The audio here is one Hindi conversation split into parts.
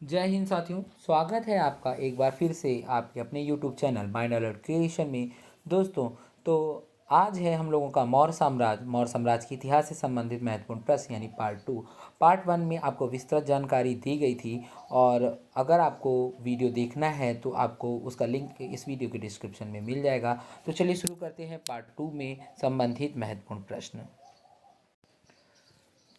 जय हिंद साथियों, स्वागत है आपका एक बार फिर से आपके अपने YouTube channel mind alert creation में। दोस्तों, तो आज है हम लोगों का मौर्य साम्राज्य के इतिहास से संबंधित महत्वपूर्ण प्रश्न यानी पार्ट 2। पार्ट 1 में आपको विस्तृत जानकारी दी गई थी और अगर आपको वीडियो देखना है तो आपको उसका लिंक इस वीडियो के डिस्क्रिप्शन में मिल जाएगा। तो चलिए शुरू करते हैं पार्ट 2 में संबंधित महत्वपूर्ण प्रश्न।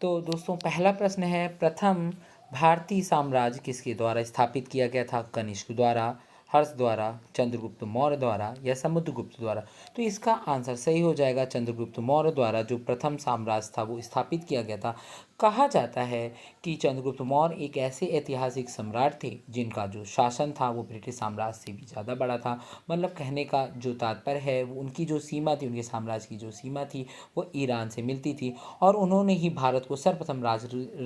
तो दोस्तों, पहला प्रश्न है, प्रथम भारतीय साम्राज्य किसके द्वारा स्थापित किया गया था? कनिष्क द्वारा, हर्ष द्वारा, चंद्रगुप्त मौर्य द्वारा या समुद्रगुप्त द्वारा? तो इसका आंसर सही हो जाएगा चंद्रगुप्त मौर्य द्वारा। जो प्रथम साम्राज्य था वो स्थापित किया गया था। कहा जाता है कि चंद्रगुप्त मौर्य एक ऐसे ऐतिहासिक सम्राट थे जिनका जो शासन था वो ब्रिटिश साम्राज्य से भी ज़्यादा बड़ा था। मतलब कहने का जो तात्पर्य है, वो उनकी जो सीमा थी, उनके साम्राज्य की जो सीमा थी वो ईरान से मिलती थी और उन्होंने ही भारत को सर्वप्रथम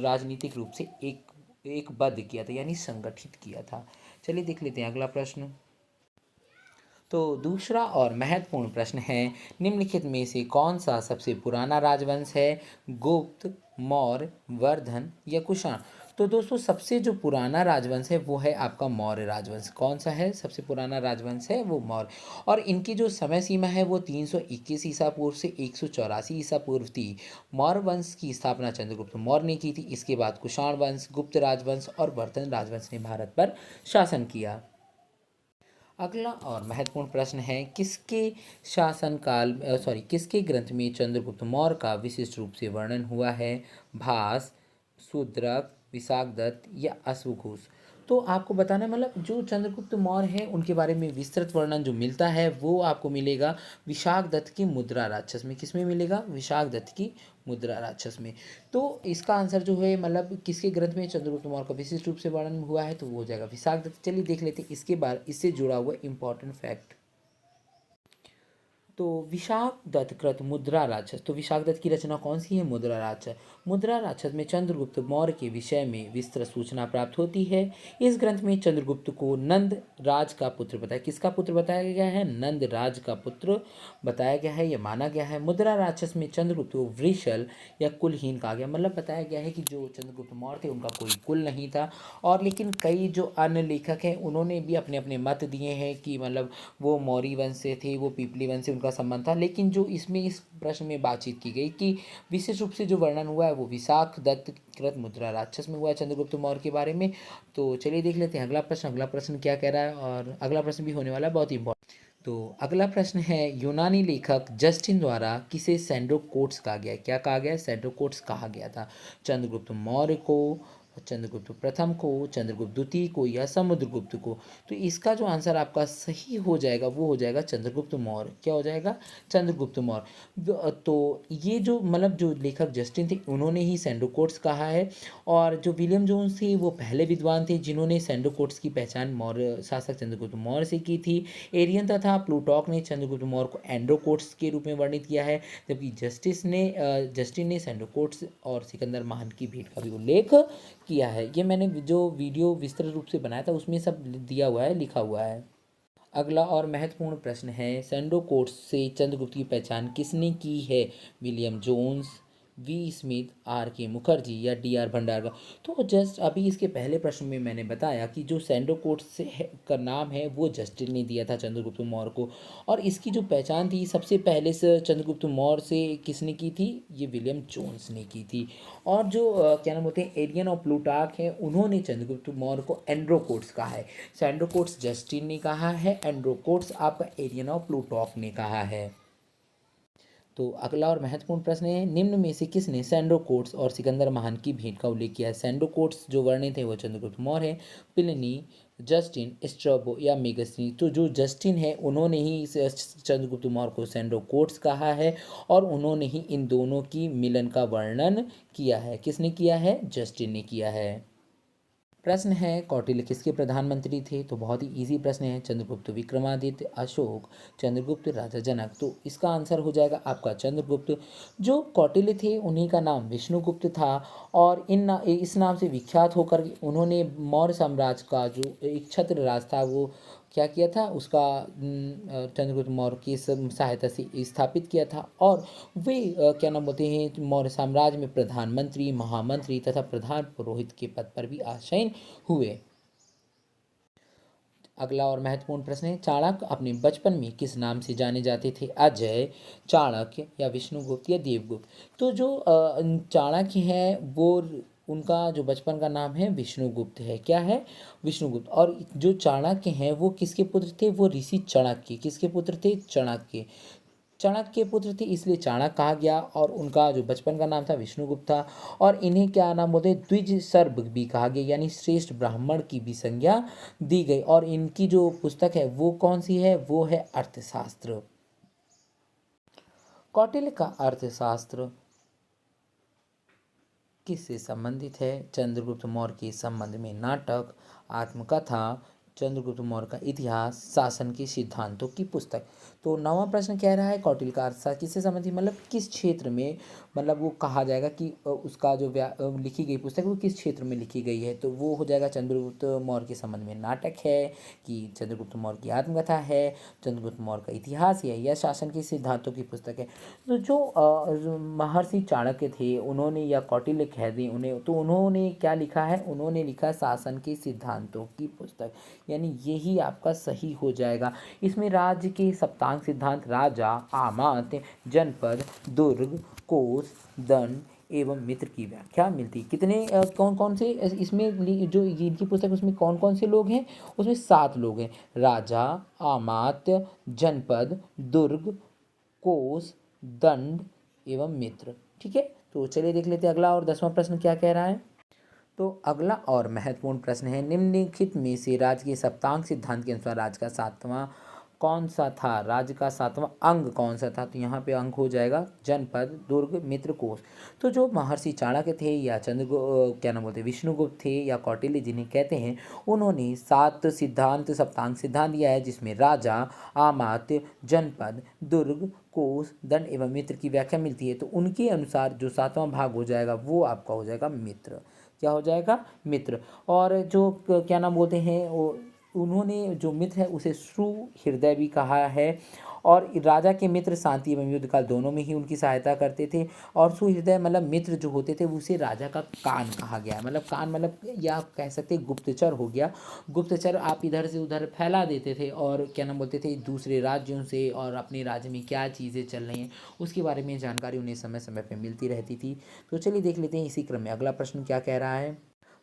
राजनीतिक रूप से एकबद्ध किया था यानी संगठित किया था। चलिए देख लेते हैं अगला प्रश्न। तो दूसरा और महत्वपूर्ण प्रश्न है, निम्नलिखित में से कौन सा सबसे पुराना राजवंश है? गुप्त, मौर्य, वर्धन या कुषाण? तो दोस्तों, सबसे जो पुराना राजवंश है वो है आपका मौर्य राजवंश। कौन सा है सबसे पुराना राजवंश? है वो मौर्य। और इनकी जो समय सीमा है वो 321 ईसा पूर्व से 184 ईसा पूर्व थी। मौर्य वंश की स्थापना चंद्रगुप्त मौर्य ने की थी। इसके बाद कुषाण वंश, गुप्त राजवंश और वर्धन राजवंश ने भारत पर शासन किया। अगला और महत्वपूर्ण प्रश्न है, किसके ग्रंथ में चंद्रगुप्त मौर्य का विशिष्ट रूप से वर्णन हुआ है? भास, शूद्रक, विशाखदत्त या अश्वघोष? तो आपको बताना है, मतलब जो चंद्रगुप्त मौर्य है उनके बारे में विस्तृत वर्णन जो मिलता है वो आपको मिलेगा विशाखदत्त की मुद्रा राक्षस में। किस में मिलेगा? विशाखदत्त की मुद्रा राक्षस में। तो इसका आंसर जो है, मतलब किसके ग्रंथ में चंद्रगुप्त मौर्य का विशिष्ट रूप से वर्णन हुआ है, तो वो हो जाएगा विशाखदत्त। चलिए देख लेते हैं इसके बाद इससे जुड़ा हुआ इंपॉर्टेंट फैक्ट। तो विशाखदत्त कृत मुद्रा राक्षस, तो विशाखदत्त की रचना कौन सी है? मुद्रा राक्षस। मुद्रा राक्षस में चंद्रगुप्त मौर्य के विषय में विस्तृत सूचना प्राप्त होती है। इस ग्रंथ में चंद्रगुप्त को नंद राज का पुत्र बताया। किसका पुत्र बताया गया है? नंद राज का पुत्र बताया गया है, यह माना गया है। मुद्रा राक्षस में चंद्रगुप्त को वृषल या कुलहीन कहा गया। मतलब बताया गया है कि जो चंद्रगुप्त मौर्य थे उनका कोई कुल नहीं था। और लेकिन कई जो अन्य लेखक हैं उन्होंने भी अपने अपने मत दिए हैं कि मतलब वो मौर्य वंश से थे, वो पीपली वंश से उनका संबंध था। लेकिन जो इसमें इस प्रश्न में बातचीत की गई कि विशेष रूप से जो वर्णन हुआ है वो विशाखदत्त कृत मुद्रा राक्षस में हुआ है चंद्रगुप्त मौर्य के बारे में। तो चलिए देख लेते हैं अगला प्रश्न। अगला प्रश्न क्या कह रहा है, और अगला प्रश्न भी होने वाला है बहुत इंपॉर्टेंट। तो अगला प्रश्न है, यूनानी लेखक जस्टिन द्वारा किसे सैंड्रोकोट्स कहा गया? क्या कहा गया? सैंड्रोकोट्स कहा गया था। चंद्रगुप्त मौर्य को, चंद्रगुप्त प्रथम को, चंद्रगुप्त द्वितीय को या समुद्रगुप्त को? तो इसका जो आंसर आपका सही हो जाएगा वो हो जाएगा चंद्रगुप्त मौर्य। क्या हो जाएगा? चंद्रगुप्त मौर्य। तो ये जो मतलब जो लेखक जस्टिन थे उन्होंने ही सैंड्रोकोट्स कहा है। और जो विलियम जोन्स थे वो पहले विद्वान थे जिन्होंने सैंड्रोकोट्स की पहचान मौर्य शासक चंद्रगुप्त मौर्य से की थी। एरियन तथा प्लूटॉक ने चंद्रगुप्त मौर्य को एंड्रोकोट्स के रूप में वर्णित किया है, जबकि जस्टिन ने सैंड्रोकोट्स और सिकंदर महान की भेंट का भी उल्लेख किया है। ये मैंने जो वीडियो विस्तृत रूप से बनाया था उसमें सब दिया हुआ है, लिखा हुआ है। अगला और महत्वपूर्ण प्रश्न है, सैंड्रोकोट्स से चंद्रगुप्त की पहचान किसने की है? William Jones, V Smith, R K Mukherjee या डी आर भंडारकर? तो जस्ट अभी इसके पहले प्रश्न में मैंने बताया कि जो सैंड्रोकोट्स का नाम है वो जस्टिन ने दिया था चंद्रगुप्त मौर्य को। और इसकी जो पहचान थी सबसे पहले से चंद्रगुप्त मौर्य से किसने की थी? ये विलियम जोन्स ने की थी। और जो क्या नाम होते हैं, एरियन और प्लूटार्क हैं, उन्होंने चंद्रगुप्त मौर्य को एंड्रोकोट्स कहा है। सैंड्रोकोट्स जस्टिन ने कहा है, एंड्रोकोट्स आपका एरियन और प्लूटार्क ने कहा है। तो अगला और महत्वपूर्ण प्रश्न है, निम्न में से किसने सैंड्रोकोट्स और सिकंदर महान की भेंट का उल्लेख किया है? सैंड्रोकोट्स जो वर्णित है वो चंद्रगुप्त मौर्य है, प्लिनी, जस्टिन, स्ट्रैबो या मेगस्थनी? तो जो जस्टिन है उन्होंने ही चंद्रगुप्त मौर्य को सैंड्रोकोट्स कहा है और उन्होंने ही इन दोनों की मिलन का वर्णन किया है। किसने किया है? जस्टिन ने किया है। प्रश्न है, कौटिल्य किसके प्रधानमंत्री थे? तो बहुत ही इजी प्रश्न है, चंद्रगुप्त विक्रमादित्य, अशोक, चंद्रगुप्त, राजा जनक? तो इसका आंसर हो जाएगा आपका चंद्रगुप्त। जो कौटिल्य थे उन्हीं का नाम विष्णुगुप्त था और इस नाम से विख्यात होकर उन्होंने मौर्य साम्राज्य का जो एक छत्र राज था वो क्या किया था, उसका चंद्रगुप्त मौर्य की सहायता से स्थापित किया था। और वे क्या नाम बोलते हैं, मौर्य साम्राज्य में प्रधानमंत्री, महामंत्री तथा प्रधान पुरोहित के पद पर भी आसीन हुए। अगला और महत्वपूर्ण प्रश्न है, चाणक्य अपने बचपन में किस नाम से जाने जाते थे? अजय, चाणक्य या विष्णुगुप्त या देवगुप्त? तो जो चाणक्य हैं वो उनका जो बचपन का नाम है विष्णुगुप्त है। क्या है? विष्णुगुप्त। और जो चाणक्य हैं वो किसके पुत्र थे? वो ऋषि चाणक्य। किसके पुत्र थे? चाणक्य। चाणक्य के पुत्र थे इसलिए चाणक्य कहा गया, और उनका जो बचपन का नाम था विष्णुगुप्त था। और इन्हें क्या नाम बोलते हैं? द्विज सर्व भी कहा गया, यानी श्रेष्ठ ब्राह्मण की भी संज्ञा दी गई। और इनकी जो पुस्तक है वो कौन सी है? वो है अर्थशास्त्र। कौटिल्य का अर्थशास्त्र किससे संबंधित है? चंद्रगुप्त मौर्य के संबंध में नाटक, आत्मकथा, चंद्रगुप्त मौर्य का इतिहास, शासन के सिद्धांतों की पुस्तक। तो नौवां प्रश्न कह रहा है कौटिल्य का अर्थशास्त्र किससे संबंधित, मतलब किस क्षेत्र में, मतलब वो कहा जाएगा कि उसका जो लिखी गई पुस्तक वो किस क्षेत्र में लिखी गई है? तो वो हो जाएगा चंद्रगुप्त मौर्य के संबंध में नाटक है, कि चंद्रगुप्त मौर्य की आत्मकथा है, चंद्रगुप्त मौर्य का इतिहास है, या शासन के सिद्धांतों की पुस्तक है। तो जो महर्षि चाणक्य थे उन्होंने, या कौटिल्य कह दें उन्हें, तो उन्होंने क्या लिखा है? उन्होंने लिखा शासन के सिद्धांतों की पुस्तक, यानी यही आपका सही हो जाएगा। इसमें राज्य के सप्तांग सिद्धांत, राजा, आमात्य, जनपद, दुर्ग, कोष, दंड एवं मित्र की व्याख्या मिलती है। कितने कौन कौन से इसमें जो इनकी पुस्तक उसमें कौन कौन से लोग हैं? उसमें 7 लोग हैं, राजा, आमात्य, जनपद, दुर्ग, कोष, दंड एवं मित्र। ठीक है, तो चलिए देख लेते हैं अगला और 10वां प्रश्न क्या कह रहा है। तो अगला और महत्वपूर्ण प्रश्न है, निम्नलिखित में से राज्य के सप्तांग सिद्धांत के अनुसार राज्य का 7वां कौन सा था? राज्य का 7वां अंग कौन सा था? तो यहाँ पे अंग हो जाएगा जनपद, दुर्ग, मित्र, कोष। तो जो महर्षि चाणक्य थे, या क्या नाम बोलते हैं, विष्णुगुप्त थे, या कौटिल्य जिन्हें कहते हैं, उन्होंने 7 सिद्धांत, सप्तांग सिद्धांत दिया है, जिसमें राजा, आमात्य, जनपद, दुर्ग, कोष, दंड एवं मित्र की व्याख्या मिलती है। तो उनके अनुसार जो 7वां भाग हो जाएगा वो आपका हो जाएगा मित्र। क्या हो जाएगा? मित्र। और जो क्या नाम बोलते हैं, वो उन्होंने जो मित्र है उसे सुहृदय भी कहा है। और राजा के मित्र शांति एवं युद्ध काल दोनों में ही उनकी सहायता करते थे। और सुहृदय मतलब मित्र जो होते थे उसे राजा का कान कहा गया है। मतलब कान मतलब, या आप कह सकते हैं गुप्तचर हो गया। गुप्तचर आप इधर से उधर फैला देते थे, और क्या नाम बोलते थे, दूसरे राज्यों से और अपने राज्य में क्या चीज़ें चल रही हैं उसके बारे में जानकारी उन्हें समय समय पर मिलती रहती थी। तो चलिए देख लेते हैं इसी क्रम में अगला प्रश्न क्या कह रहा है।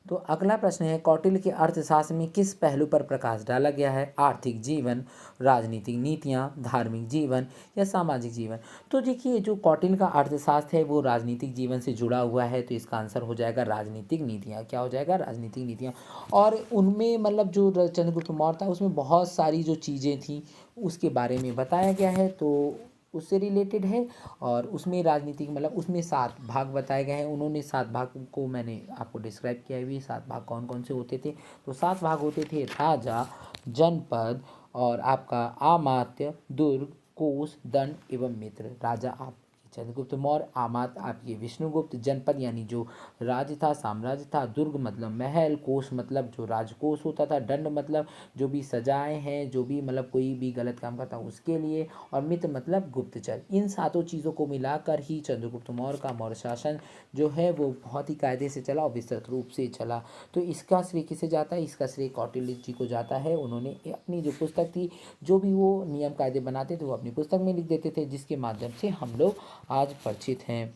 तो अगला प्रश्न है, कौटिल्य के अर्थशास्त्र में किस पहलू पर प्रकाश डाला गया है? आर्थिक जीवन, राजनीतिक नीतियाँ, धार्मिक जीवन या सामाजिक जीवन? तो देखिए, जो कौटिल्य का अर्थशास्त्र है वो राजनीतिक जीवन से जुड़ा हुआ है, तो इसका आंसर हो जाएगा राजनीतिक नीतियाँ। क्या हो जाएगा? राजनीतिक नीतियाँ। और उनमें मतलब जो चंद्रगुप्त मौर्य था उसमें बहुत सारी जो चीज़ें थी उसके बारे में बताया गया है, तो उससे रिलेटेड है। और उसमें राजनीतिक मतलब उसमें 7 भाग बताए गए हैं। उन्होंने 7 भाग को मैंने आपको डिस्क्राइब किया है भी, 7 भाग कौन कौन से होते थे। तो 7 भाग होते थे, राजा, जनपद, और आपका आमात्य, दुर्ग, कोष, दंड एवं मित्र। राजा आप चंद्रगुप्त मौर्य, आमात्य आपके विष्णुगुप्त, जनपद यानी जो राज्य था, साम्राज्य था, दुर्ग मतलब महल, कोष मतलब जो राजकोष होता था, दंड मतलब जो भी सजाएं हैं, जो भी मतलब कोई भी गलत काम करता उसके लिए, और मित्र मतलब गुप्तचर। इन 7 चीज़ों को मिलाकर ही चंद्रगुप्त मौर्य का मौर्य शासन जो है वो बहुत ही कायदे से चला और विस्तृत रूप से चला। तो इसका श्रेय किसे जाता है? इसका श्रेय कौटिल्य जी को जाता है। उन्होंने अपनी जो पुस्तक थी, जो भी वो नियम कायदे बनाते थे वो अपनी पुस्तक में लिख देते थे, जिसके माध्यम से हम लोग आज परिचित हैं।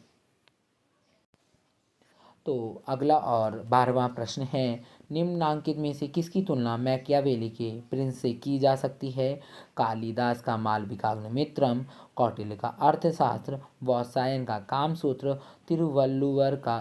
तो अगला और 12वां प्रश्न है, निम्नांकित में से किसकी तुलना मैकियावेली के प्रिंस से की जा सकती है? कालिदास का मालविकाग्निमित्रम, कौटिल्य का अर्थशास्त्र, वात्स्यायन का कामसूत्र, तिरुवल्लुवर का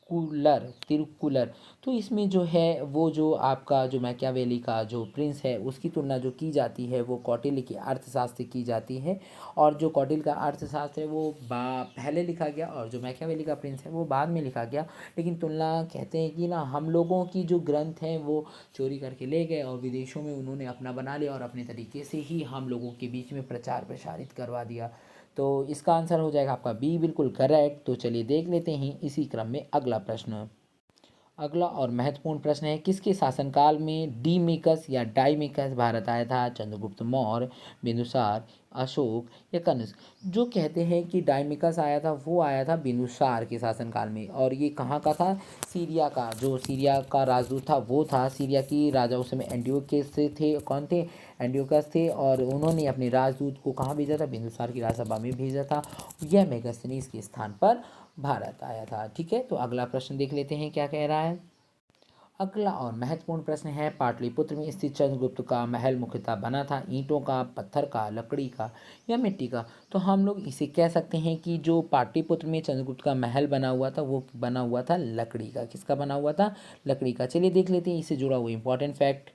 तिरुक्कुलर। तो इसमें जो है वो जो आपका जो मैकियावेली का जो प्रिंस है उसकी तुलना जो की जाती है वो कौटिल्य के अर्थशास्त्र की जाती है। और जो कौटिल्य का अर्थशास्त्र है वो पहले लिखा गया, और जो मैकियावेली का प्रिंस है वो बाद में लिखा गया। लेकिन तुलना कहते हैं कि ना, हम लोगों की जो ग्रंथ हैं वो चोरी करके ले गए और विदेशों में उन्होंने अपना बना लिया, और अपने तरीके से ही हम लोगों के बीच में प्रचार प्रसारित करवा दिया। तो इसका आंसर हो जाएगा आपका बी, बिल्कुल करेक्ट। तो चलिए देख लेते हैं इसी क्रम में अगला प्रश्न। अगला और महत्वपूर्ण प्रश्न है, किसके शासनकाल में डीमेकस या डाईमेकस भारत आया था? चंद्रगुप्त मौर्य, बिंदुसार, अशोक या कनिष्क। जो कहते हैं कि डायमिकस आया था वो आया था बिंदुसार के शासनकाल में, और ये कहाँ का था? सीरिया का। जो सीरिया का राजदूत था वो था, सीरिया की राजा उस समय एंटियोकस थे। कौन थे? एंटियोकस थे। और उन्होंने अपने राजदूत को कहाँ भेजा था? बिंदुसार की राजसभा में भेजा था। यह मेगास्थनीज के स्थान पर भारत आया था। ठीक है, तो अगला प्रश्न देख लेते हैं क्या कह रहा है। अगला और महत्वपूर्ण प्रश्न है, पाटलिपुत्र में स्थित चंद्रगुप्त का महल मुख्यतः बना था ईंटों का, पत्थर का, लकड़ी का या मिट्टी का? तो हम लोग इसे कह सकते हैं कि जो पाटलिपुत्र में चंद्रगुप्त का महल बना हुआ था वो बना हुआ था लकड़ी का। किसका बना हुआ था? लकड़ी का। चलिए देख लेते हैं इससे जुड़ा हुआ इंपॉर्टेंट फैक्ट।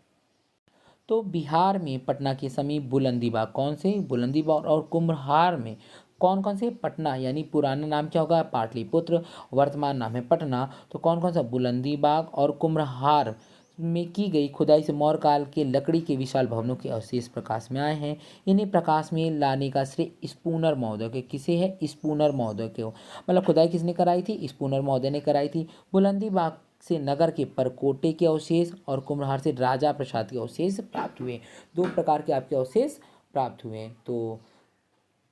तो बिहार में पटना के समीप बुलंदीबाग, कौन से? बुलंदीबाग। और कुम्भलहार में कौन कौन से? पटना, यानी पुराना नाम क्या होगा? पाटलिपुत्र, वर्तमान नाम है पटना। तो कौन कौन सा? बुलंदीबाग और कुम्भलहार में की गई खुदाई से मौर्य काल के लकड़ी के विशाल भवनों के अवशेष प्रकाश में आए हैं। इन्हें प्रकाश में लाने का श्रेय स्पूनर महोदय के। किसे है? स्पूनर महोदय के। मतलब खुदाई किसने कराई थी? स्पूनर महोदय ने कराई थी। बुलंदीबाग से नगर के परकोटे के अवशेष और कुम्भलहार से राजा प्रसाद के अवशेष प्राप्त हुए। दो प्रकार के आपके अवशेष प्राप्त हुए। तो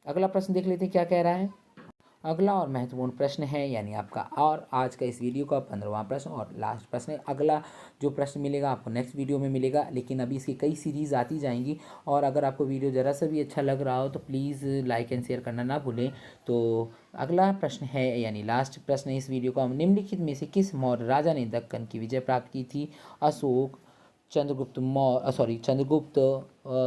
अगला प्रश्न देख लेते हैं क्या कह रहा है। अगला और महत्वपूर्ण प्रश्न है, यानी आपका और आज का इस वीडियो का 15वां प्रश्न और लास्ट प्रश्न है। अगला जो प्रश्न मिलेगा आपको नेक्स्ट वीडियो में मिलेगा, लेकिन अभी इसकी कई सीरीज़ आती जाएंगी। और अगर आपको वीडियो ज़रा सा भी अच्छा लग रहा हो तो प्लीज़ लाइक एंड शेयर करना ना भूलें। तो अगला प्रश्न है, यानी लास्ट प्रश्न है इस वीडियो का, निम्नलिखित में से किस मौर्य राजा ने दक्कन की विजय प्राप्त की थी? अशोक, चंद्रगुप्त,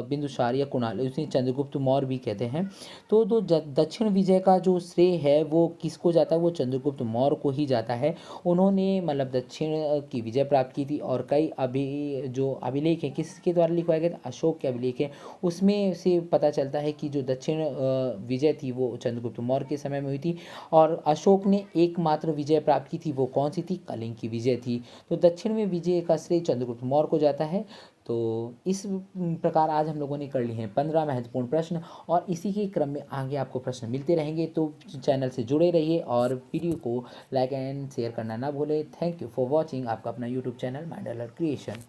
बिंदुसार या कुणाल? उसे चंद्रगुप्त मौर्य भी कहते हैं। तो दक्षिण विजय का जो श्रेय है वो किसको जाता है? वो चंद्रगुप्त मौर्य को ही जाता है। उन्होंने मतलब दक्षिण की विजय प्राप्त की थी। और कई जो अभिलेख है किसके द्वारा लिखवाए गए थे? अशोक के अभिलेख है। उसमें से पता चलता है कि जो दक्षिण विजय थी वो चंद्रगुप्त मौर्य के समय में हुई थी। और अशोक ने एकमात्र विजय प्राप्त की थी, वो कौन सी थी? कलिंग की विजय थी। तो दक्षिण में विजय का श्रेय चंद्रगुप्त मौर्य को जाता है। तो इस प्रकार आज हम लोगों ने कर लिए हैं 15 महत्वपूर्ण प्रश्न, और इसी के क्रम में आगे आपको प्रश्न मिलते रहेंगे। तो चैनल से जुड़े रहिए और वीडियो को लाइक एंड शेयर करना ना भूलें। Thank you for watching. आपका अपना YouTube channel mind alert creation.